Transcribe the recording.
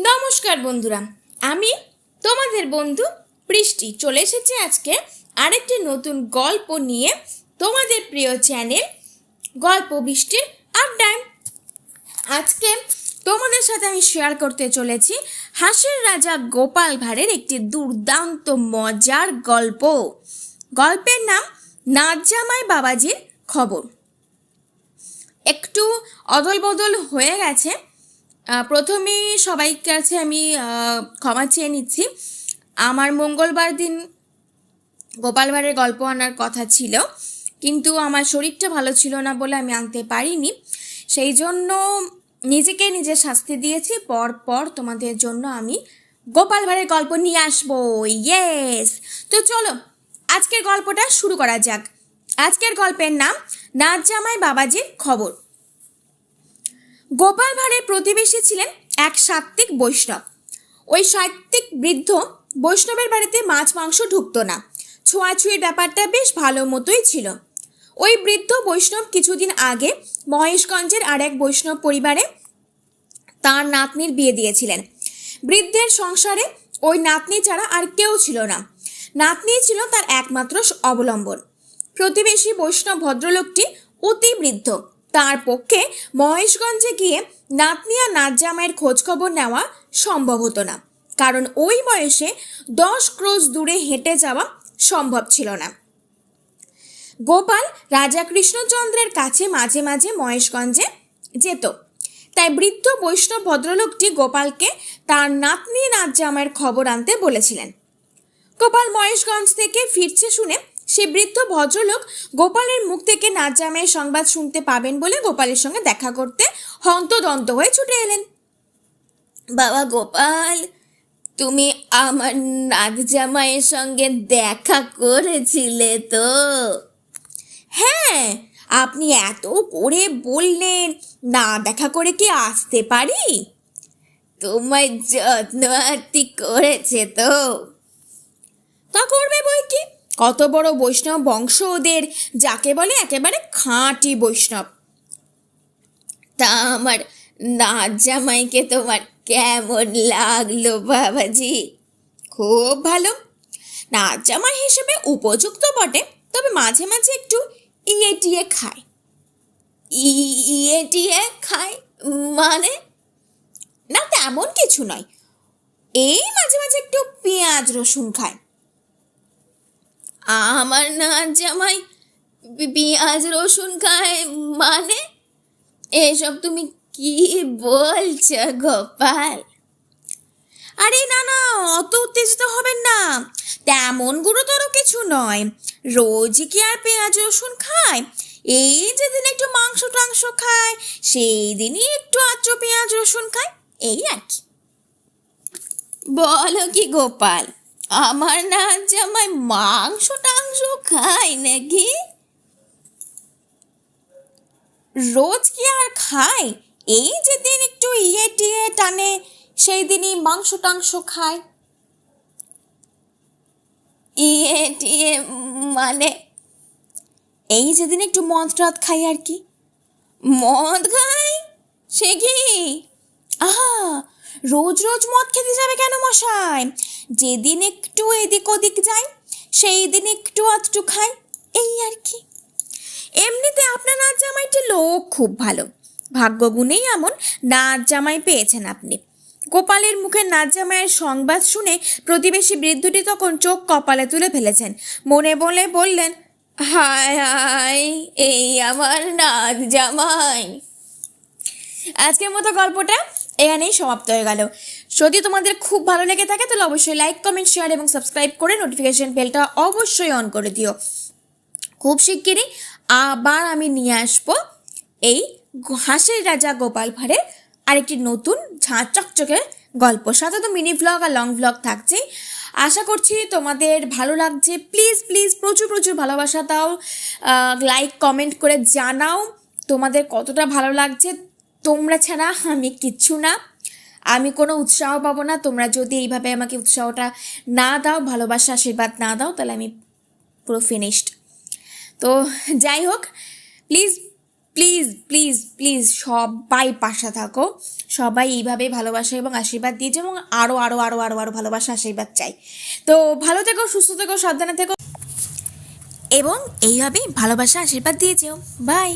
নমস্কার বন্ধুরা, আমি তোমাদের বন্ধু বৃষ্টি চলে এসেছি আজকে আরেকটি নতুন গল্প নিয়ে তোমাদের প্রিয় চ্যানেল গল্প বৃষ্টির আড্ডায়। আজকে তোমাদের সাথে আমি শেয়ার করতে চলেছি হাসির রাজা গোপাল ভাঁড়ের একটি দুর্দান্ত মজার গল্প। গল্পের নাম নাচ জামাই বাবাজির খবর। একটু অদল বদল হয়ে গেছে, প্রথমেই সবাই কাছে আমি ক্ষমা চেয়ে নিচ্ছি। আমার মঙ্গলবার দিন গোপাল ভাঁড়ের গল্প আনার কথা ছিল, কিন্তু আমার শরীরটা ভালো ছিল না বলে আমি আনতে পারিনি। সেই জন্য নিজেকে নিজে শাস্তি দিয়েছি। পর তোমাদের জন্য আমি গোপাল ভাঁড়ের গল্প নিয়ে আসবো। ইয়েস, তো চলো আজকের গল্পটা শুরু করা যাক। আজকের গল্পের নাম নাচ জামাই বাবাজির খবর। গোপাল ভাঁড়ের প্রতিবেশী ছিলেন এক সাত্ত্বিক বৈষ্ণব। ওই সাত্ত্বিক বৃদ্ধ বৈষ্ণবের বাড়িতে মাছ মাংস ঢুকতো না। ছোঁয়াছুঁয়ির ব্যাপারটা বেশ ভালো মতোই ছিল। ওই বৃদ্ধ বৈষ্ণব কিছুদিন আগে মহেশগঞ্জের আর এক বৈষ্ণব পরিবারে তার নাতনির বিয়ে দিয়েছিলেন। বৃদ্ধের সংসারে ওই নাতনি ছাড়া আর কেউ ছিল না। নাতনি ছিল তার একমাত্র অবলম্বন। প্রতিবেশী বৈষ্ণব ভদ্রলোকটি অতি বৃদ্ধ। তার পক্ষে মহেশগঞ্জে গিয়ে নাতনি আর নাচ জামাইয়ের খোঁজখবর নেওয়া সম্ভব হতো না, কারণ ওই বয়সে 10 ক্রোশ দূরে হেঁটে যাওয়া সম্ভব ছিল না। গোপাল রাজা কৃষ্ণচন্দ্রের কাছে মাঝে মাঝে মহেশগঞ্জে যেত। তাই বৃদ্ধ বৈষ্ণব ভদ্রলোকটি গোপালকে তার নাতনি নাচ জামাইয়ের খবর আনতে বলেছিলেন। গোপাল মহেশগঞ্জ থেকে ফিরছে শুনে সে বৃদ্ধ ভদ্রলোক গোপালের মুখ থেকে নাচ জামাইয়ের সংবাদ শুনতে পাবেন বলে গোপালের সঙ্গে দেখা করতে হন্তদন্ত হয়ে ছুটে এলেন। বাবা গোপাল, তুমি আমার নাচ জামাইয়ের সঙ্গে দেখা করেছিলে তো? হ্যাঁ, আপনি এত করে বললেন, না দেখা করে কি আসতে পারি? তোমায় যত্ন আত্তি করেছে তো? তা করবে বই কি, কত বড় বৈষ্ণব বংশ ওদের, যাকে বলে একেবারে খাঁটি বৈষ্ণব। তা আমার নাচ জামাইকে তোমার কেমন লাগলো বাবাজি? খুব ভালো। নাচ জামাই হিসেবে উপযুক্ত বটে, তবে মাঝে মাঝে একটু ইয়ে টিয়ে খায়। ইয়ে টিয়ে খায় মানে? না, তেমন কিছু নয়, এই মাঝে মাঝে একটু পেঁয়াজ রসুন খায়। আমার নাচ জামাই পেঁয়াজ রসুন খায় মানে? এসব তুমি কি বলছো গোপাল? আরে না না, অত উত্তেজিত হবেন না, তেমন গুরুতর কিছু নয়। রোজ কি আর পেঁয়াজ রসুন খায়? এই যেদিন একটু মাংস টাংস খায় সেই দিনই একটু আচ্ছ পেঁয়াজ রসুন খায়, এই আর কি। বলো কি গোপাল, আমার নাচ জামাই মাংস টাংস খায় নাকি? রোজ কি আর খায়? এই যেদিন একটু ইয়ে টিয়ে টানে সেই দিনই মাংস টাংস খায়। ইয়ে টিয়ে মানে? এই যেদিন একটু মদ টদ খাই আর কি। মদ খাই? সে কি? আহা, রোজ রোজ মদ খেতে যাবে কেন মশাই? যেদিন একটু এদিক ওদিক যাই সেই দিন একটু আধটু খাই, এই আর কি। এমনিতে আপনার নাচ জামাইটি লোক খুব ভালো, ভাগ্যগুণেই এমন নাচ জামাই পেয়েছেন আপনি। গোপালের মুখে নাচ জামাইয়ের সংবাদ শুনে প্রতিবেশী বৃদ্ধটি তখন চোখ কপালে তুলে ফেলেছেন। মনে বলে বললেন, হায় হায়, এই আমার নাচ জামাই। আজকের মতো গল্পটা এখানেই সমাপ্ত হয়ে গেল। যদি তোমাদের খুব ভালো লেগে থাকে তাহলে অবশ্যই লাইক কমেন্ট শেয়ার এবং সাবস্ক্রাইব করে নোটিফিকেশন বেলটা অবশ্যই অন করে দিও। খুব শিগগিরই আবার আমি নিয়ে আসবো এই হাসির রাজা গোপাল ভাঁড়ের আরেকটি নতুন ঝাঁ চকচকে গল্প। সাথে তো মিনি ভ্লগ আর লং ভ্লগ থাকছেই। আশা করছি তোমাদের ভালো লাগছে। প্লিজ প্লিজ প্রচুর প্রচুর ভালোবাসা দাও, লাইক কমেন্ট করে জানাও তোমাদের কতটা ভালো লাগছে। তোমরা ছাড়া আমি কিচ্ছু না, আমি কোনো উৎসাহ পাবো না। তোমরা যদি এইভাবে আমাকে উৎসাহটা না দাও, ভালোবাসা আশীর্বাদ না দাও, তাহলে আমি পুরো ফিনিশড। তো যাই হোক, প্লিজ প্লিজ প্লিজ প্লিজ সবাই পাশে থাকো, সবাই এইভাবে ভালোবাসা এবং আশীর্বাদ দিয়েছে, এবং আরও আরও আরও আরও আরও ভালোবাসা আশীর্বাদ চাই। তো ভালো থেকো, সুস্থ থেকো, সাবধানে থেকো, এবং এইভাবেই ভালোবাসা আশীর্বাদ দিয়ে যেও। বাই।